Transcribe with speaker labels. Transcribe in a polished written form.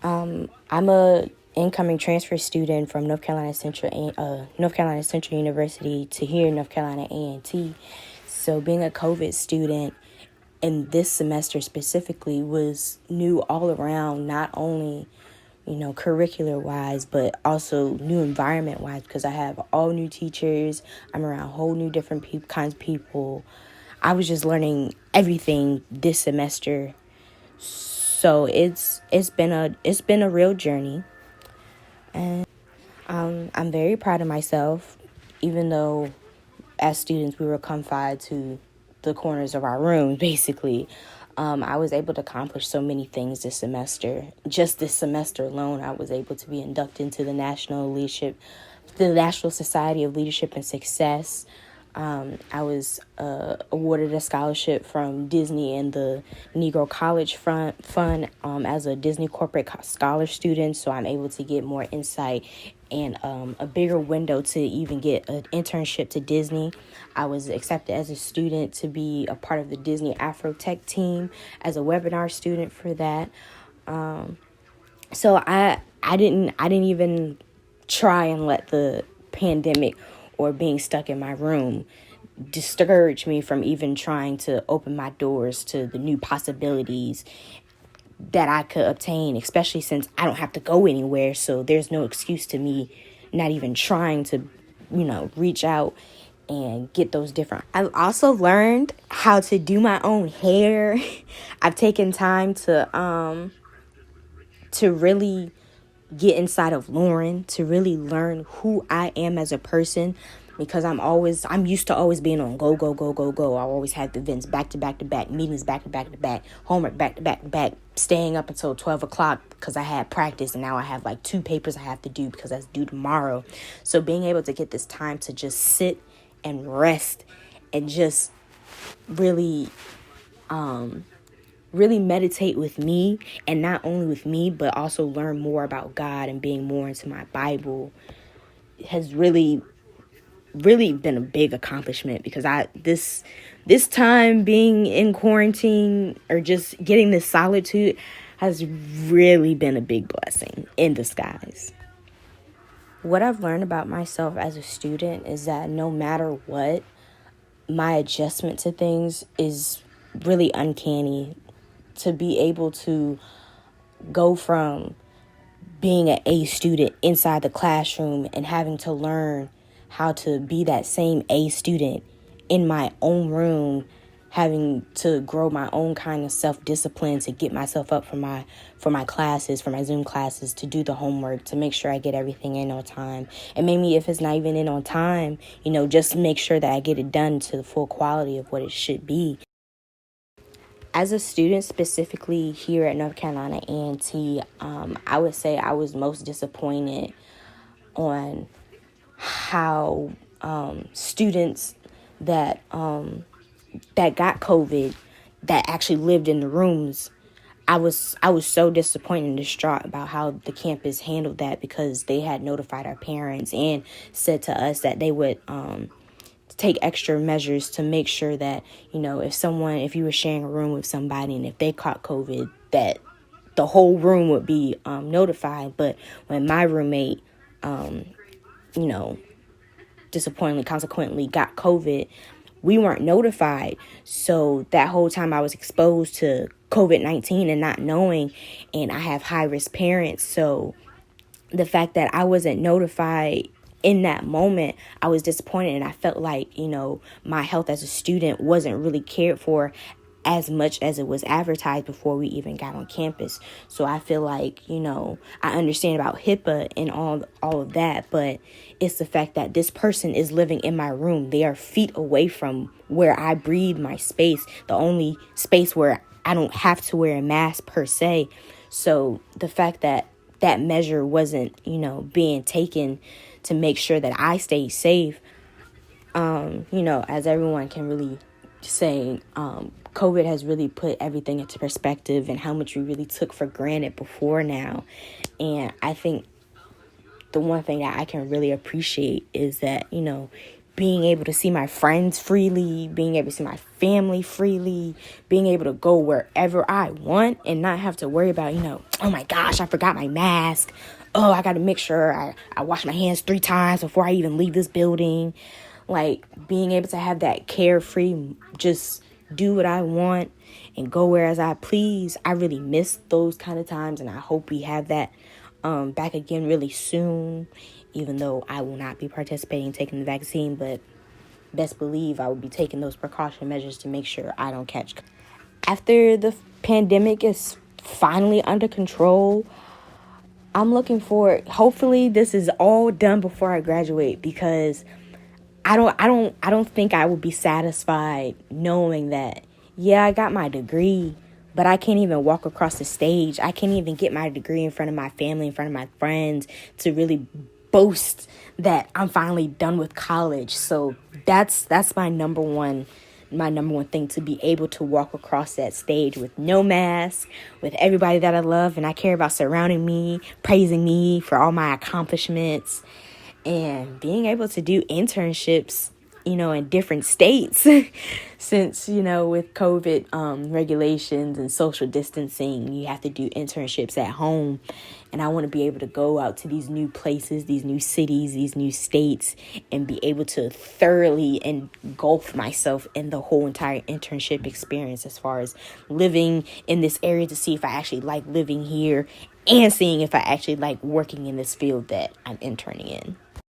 Speaker 1: I'm a incoming transfer student from North Carolina Central University to here, North Carolina A&T. So being a COVID student in this semester specifically was new all around, not only curricular wise, but also new environment wise, because I have all new teachers. I'm around whole new different kinds of people. I was just learning everything this semester. So it's been a real journey, and I'm very proud of myself, even though as students we were confined to the corners of our rooms, basically. I was able to accomplish so many things this semester. Just this semester alone, I was able to be inducted into the National Society of Leadership and Success. I was awarded a scholarship from Disney and the Negro College Fund as a Disney Corporate Scholar student, so I'm able to get more insight and a bigger window to even get an internship to Disney. I was accepted as a student to be a part of the Disney Afro Tech team as a webinar student for that. So I didn't even try and let the pandemic or being stuck in my room discourage me from even trying to open my doors to the new possibilities that I could obtain, especially since I don't have to go anywhere. So there's no excuse to me not even trying to, reach out and get those different. I've also learned how to do my own hair. I've taken time to really get inside of Lauren, to really learn who I am as a person, because I'm used to always being on go, go, go, go, go. I always had events back to back to back, meetings back to back to back, homework back to back to back, staying up until 12 o'clock because I had practice, and now I have like 2 papers I have to do because that's due tomorrow. So being able to get this time to just sit and rest and just really meditate with me, and not only with me, but also learn more about God and being more into my Bible has really been a big accomplishment, because this time being in quarantine or just getting this solitude has really been a big blessing in disguise. What I've learned about myself as a student is that no matter what, my adjustment to things is really uncanny. To be able to go from being an A student inside the classroom and having to learn how to be that same A student in my own room, having to grow my own kind of self-discipline to get myself up for my classes, for my Zoom classes, to do the homework, to make sure I get everything in on time. And maybe if it's not even in on time, just make sure that I get it done to the full quality of what it should be. As a student, specifically here at North Carolina A&T, I would say I was most disappointed on how students that got COVID, that actually lived in the rooms, I was so disappointed and distraught about how the campus handled that, because they had notified our parents and said to us that they would take extra measures to make sure that, if you were sharing a room with somebody and if they caught COVID, that the whole room would be notified. But when my roommate, consequently got COVID, we weren't notified. So that whole time I was exposed to COVID-19 and not knowing, and I have high-risk parents. So the fact that I wasn't notified in that moment, I was disappointed, and I felt like, my health as a student wasn't really cared for as much as it was advertised before we even got on campus. So I feel like, I understand about HIPAA and all of that, but it's the fact that this person is living in my room. They are feet away from where I breathe, my space, the only space where I don't have to wear a mask per se. So the fact that that measure wasn't, being taken to make sure that I stay safe, as everyone can really say, COVID has really put everything into perspective and how much we really took for granted before now. And I think the one thing that I can really appreciate is that, being able to see my friends freely, being able to see my family freely, being able to go wherever I want and not have to worry about, oh my gosh, I forgot my mask. Oh, I got to make sure I wash my hands 3 times before I even leave this building. Like, being able to have that carefree, just do what I want and go where as I please. I really miss those kind of times, and I hope we have that back again really soon, even though I will not be participating in taking the vaccine, but best believe I will be taking those precaution measures to make sure I don't catch. After the pandemic is finally under control, I'm looking forward. Hopefully this is all done before I graduate, because I don't think I would be satisfied knowing that, yeah, I got my degree, but I can't even walk across the stage. I can't even get my degree in front of my family, in front of my friends, to really boast that I'm finally done with college. So that's my number one thing, to be able to walk across that stage with no mask, with everybody that I love and I care about surrounding me, praising me for all my accomplishments, and being able to do internships, in different states since, with COVID regulations and social distancing, you have to do internships at home. And I want to be able to go out to these new places, these new cities, these new states, and be able to thoroughly engulf myself in the whole entire internship experience, as far as living in this area, to see if I actually like living here, and seeing if I actually like working in this field that I'm interning in.